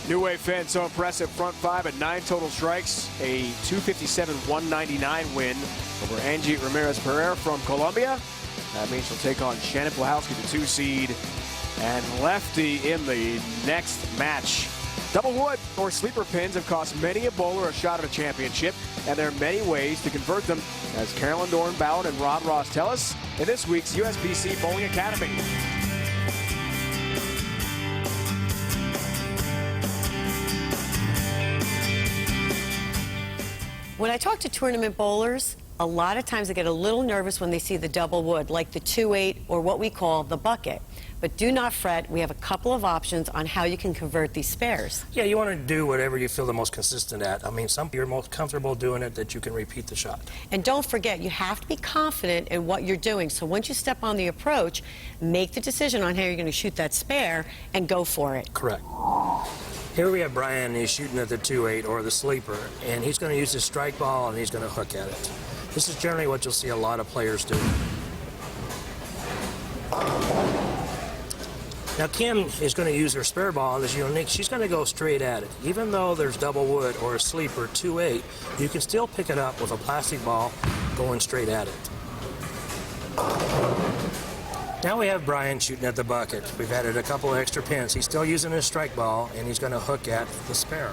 New Wave Finn, so impressive. Front five at 9 total strikes. A 257-199 win over Angie Ramirez-Pereira from Colombia. That means she'll take on Shannon Blahowski, the 2 seed, and lefty in the next match. Double wood or sleeper pins have cost many a bowler a shot at a championship, and there are many ways to convert them, as Carolyn Doran-Ballard and Rod Ross tell us in this week's USBC Bowling Academy. When I talk to tournament bowlers, a lot of times they get a little nervous when they see the double wood, like the 2-8 or what we call the bucket. But do not fret, we have a couple of options on how you can convert these spares. Yeah, you want to do whatever you feel the most consistent at. I mean, some you're most comfortable doing it that you can repeat the shot. And don't forget, you have to be confident in what you're doing. So once you step on the approach, make the decision on how you're going to shoot that spare and go for it. Correct. Here we have Brian, he's shooting at the 2-8 or the sleeper, and he's going to use his strike ball and he's going to hook at it. This is generally what you'll see a lot of players do. Now Kim is going to use her spare ball, and as unique, she's going to go straight at it. Even though there's double wood or a sleeper 2-8, you can still pick it up with a plastic ball going straight at it. Now we have Brian shooting at the bucket. We've added a couple of extra pins. He's still using his strike ball, and he's going to hook at the spare.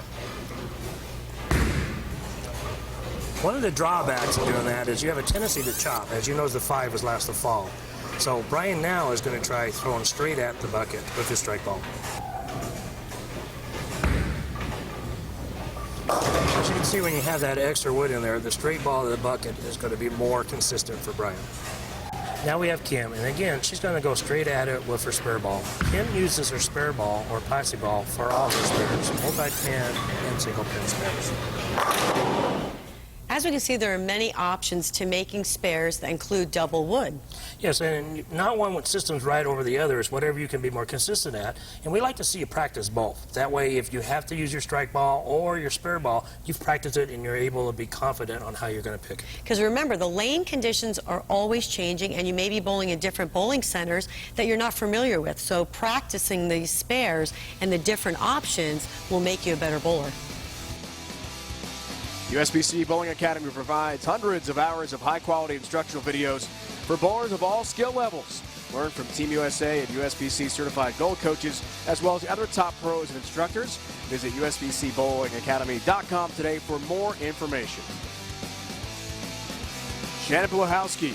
One of the drawbacks of doing that is you have a tendency to chop. As you know, the 5 was last to fall. So Brian now is going to try throwing straight at the bucket with his strike ball. As you can see, when you have that extra wood in there, the straight ball of the bucket is going to be more consistent for Brian. Now we have Kim, and again, she's going to go straight at it with her spare ball. Kim uses her spare ball, or plastic ball, for all her spares, multi-pin and single-pin spares. As we can see, there are many options to making spares that include double wood. Yes, and not one with systems right over the other. It's whatever you can be more consistent at. And we like to see you practice both. That way, if you have to use your strike ball or your spare ball, you've practiced it and you're able to be confident on how you're going to pick it. Because remember, the lane conditions are always changing, and you may be bowling in different bowling centers that you're not familiar with. So practicing these spares and the different options will make you a better bowler. USBC Bowling Academy provides hundreds of hours of high-quality instructional videos for bowlers of all skill levels. Learn from Team USA and USBC certified gold coaches, as well as other top pros and instructors. Visit usbcbowlingacademy.com today for more information. Shannon Blahowski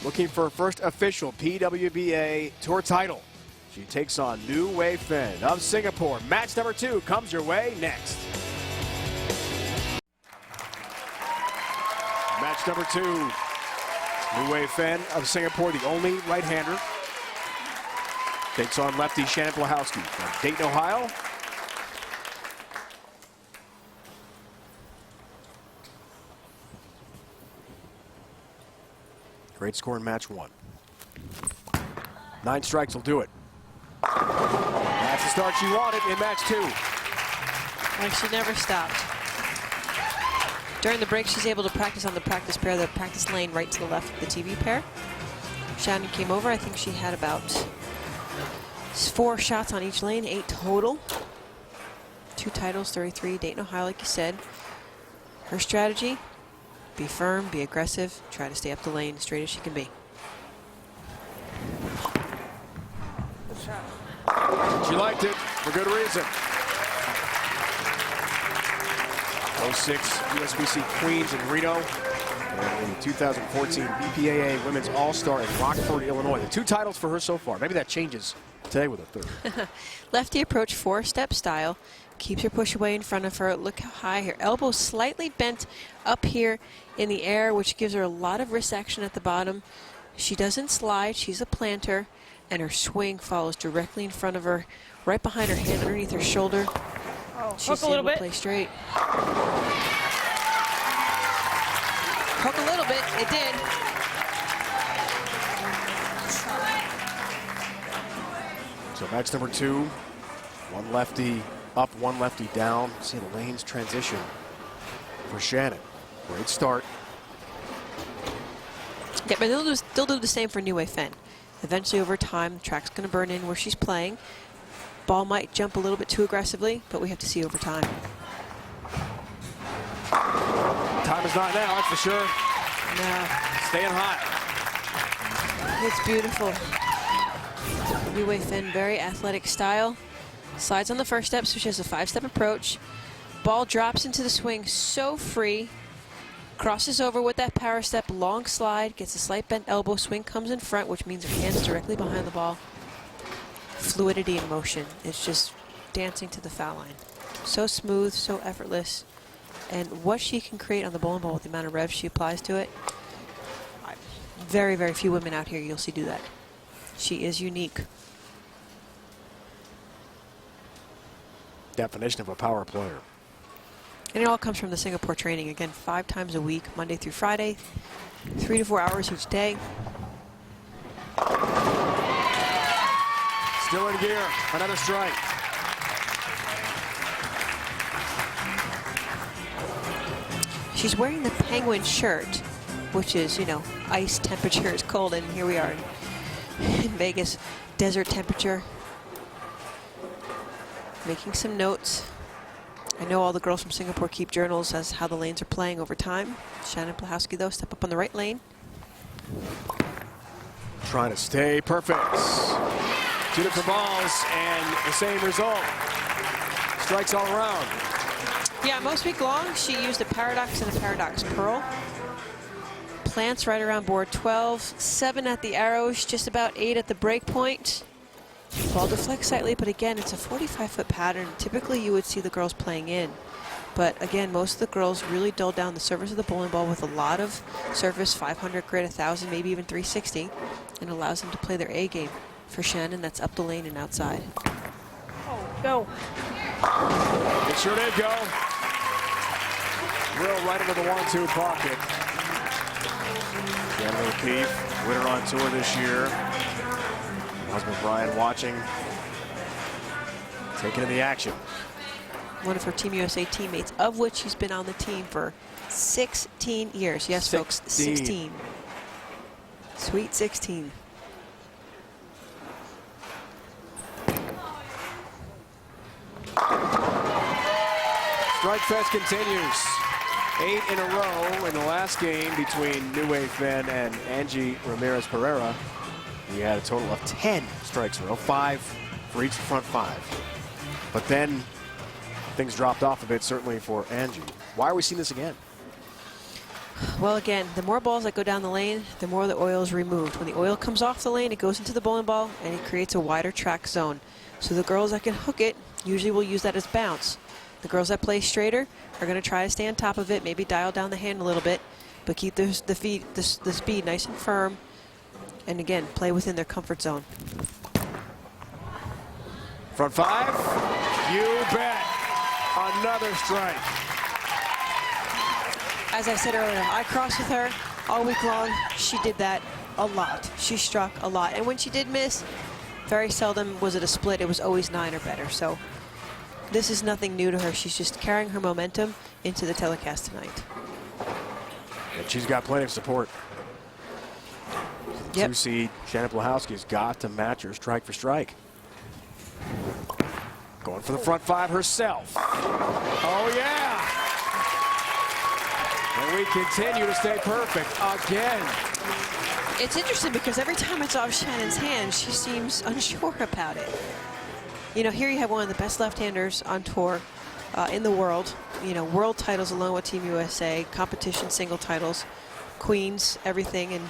looking for her first official PWBA Tour title. She takes on New Wave Finn of Singapore. Match number 2 comes your way next. Match number 2. New Wave Finn of Singapore, the only right-hander, takes on lefty Shannon Blahowski from Dayton, Ohio. Great score in match 1. 9 strikes will do it. That's the start she wanted in match 2. And she never stopped. During the break, she's able to practice on the practice pair, the practice lane right to the left of the TV pair. Shannon came over. I think she had about 4 shots on each lane, 8 total. 2 titles, 33, Dayton, Ohio, like you said. Her strategy, be firm, be aggressive, try to stay up the lane as straight as she can be. She liked it for good reason. 06 USBC Queens in Reno, and the 2014 BPAA Women's All-Star in Rockford, Illinois. The 2 titles for her so far. Maybe that changes today with a 3rd. Lefty approach, 4-step style. Keeps her push away in front of her. Look how high her elbow slightly bent up here in the air, which gives her a lot of wrist action at the bottom. She doesn't slide. She's a planter, and her swing follows directly in front of her, right behind her hand, underneath her shoulder. She's a little able to bit. play straight. Hook a little bit. It did. So match number 2, 1 lefty up, 1 lefty down. See the lanes transition for Shannon. Great start. Yeah, but they'll do the same for New Wave Finn. Eventually, over time, the track's going to burn in where she's playing. Ball might jump a little bit too aggressively, but we have to see over time. Time is not now, that's for sure. No. Staying hot. It's beautiful. Yu Wei Fin, very athletic style. Slides on the first step, so she has a 5-step approach. Ball drops into the swing so free. Crosses over with that power step, long slide, gets a slight bent elbow, swing comes in front, which means her hand's directly behind the ball. Fluidity in motion. It's just dancing to the foul line. So smooth, so effortless. And what she can create on the bowling ball with the amount of rev she applies to it, very, very few women out here you'll see do that. She is unique. Definition of a power player. And it all comes from the Singapore training. Again, 5 times a week, Monday through Friday, 3 to 4 hours each day. Still in gear, another strike. She's wearing the Penguin shirt, which is, you know, ice temperature is cold, and here we are in Vegas, desert temperature. Making some notes. I know all the girls from Singapore keep journals as how the lanes are playing over time. Shannon Plahowski, though, step up on the right lane. Trying to stay perfect. 2 different balls and the same result. Strikes all around. Yeah, most week long, she used a paradox and a paradox pearl. Plants right around board 12, 7 at the arrows, just about 8 at the break point. Ball deflects slightly, but again, it's a 45-foot pattern. Typically, you would see the girls playing in. But again, most of the girls really dull down the surface of the bowling ball with a lot of surface, 500 grit, 1,000, maybe even 360, and allows them to play their A game. For Shannon, that's up the lane and outside. Oh, go. It sure did go. Real right into the 1-2 pocket. Shannon O'Keefe, winner on tour this year. Husband Brian watching, taking in the action. One of her Team USA teammates, of which she's been on the team for 16 years. Yes, folks, 16. Sweet 16. Strike Fest continues. 8 in a row in the last game between Yu Wei Fin and Angie Ramirez Pereira. We had a total of 10 strikes in a row, 5 for each front 5. But then things dropped off a bit, certainly for Angie. Why are we seeing this again? Well, again, the more balls that go down the lane, the more the oil is removed. When the oil comes off the lane, it goes into the bowling ball, and it creates a wider track zone. So the girls that can hook it usually will use that as bounce. The girls that play straighter are going to try to stay on top of it, maybe dial down the hand a little bit, but keep the speed nice and firm, and again, play within their comfort zone. Front 5, you bet. Another strike. As I said earlier, I crossed with her all week long. She did that a lot. She struck a lot. And when she did miss, very seldom was it a split. It was always 9 or better. So this is nothing new to her. She's just carrying her momentum into the telecast tonight. And she's got plenty of support. Yep. 2 seed Shannon Plahowski's got to match her strike for strike. Going for the front 5 herself. Oh, yeah. And we continue to stay perfect again. It's interesting because every time it's off Shannon's hand, she seems unsure about it. You know, here you have one of the best left-handers on tour in the world. You know, world titles alone with Team USA, competition single titles, queens, everything. And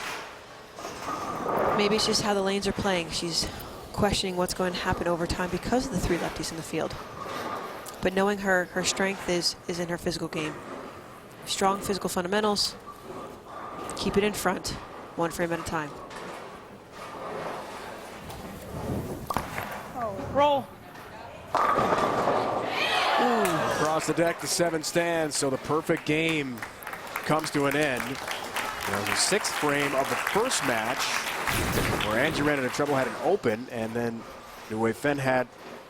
maybe it's just how the lanes are playing. She's questioning what's going to happen over time because of the 3 lefties in the field. But knowing her strength is in her physical game. Strong physical fundamentals. Keep it in front, 1 frame at a time. Roll. Across the deck, the 7 stands, so the perfect game comes to an end. It was the 6th frame of the first match, where Angie ran into trouble, had an open, and then Yu Wei Fin had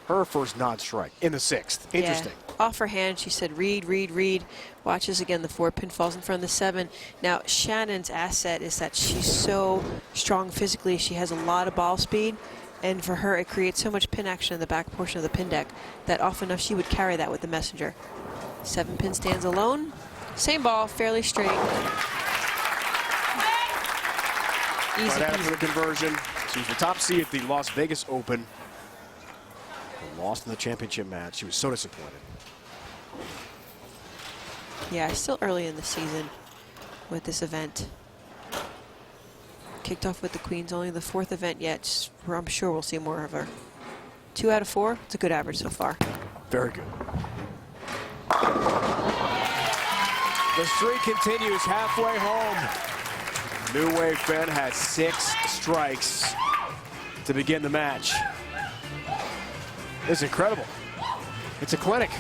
her first non-strike in the 6th. Interesting. Yeah. Off her hand, she said, read, read, read. Watches again, the 4 pin falls in front of the 7. Now, Shannon's asset is that she's so strong physically. She has a lot of ball speed, And for her, it creates so much pin action in the back portion of the pin deck that often enough she would carry that with the messenger. 7 pin stands alone. Same ball, fairly straight. Easy Right at it for the peasy. conversion. She was the top seed at the Las Vegas Open. And lost in the championship match. She was so disappointed. Yeah, still early in the season with this event. Kicked off with the queens, only the 4th event yet. I'm sure we'll see more of her. 2 out of 4, it's a good average so far. Very good. The streak continues halfway home. New Wave Fenn has 6 strikes to begin the match. It's incredible. It's a clinic.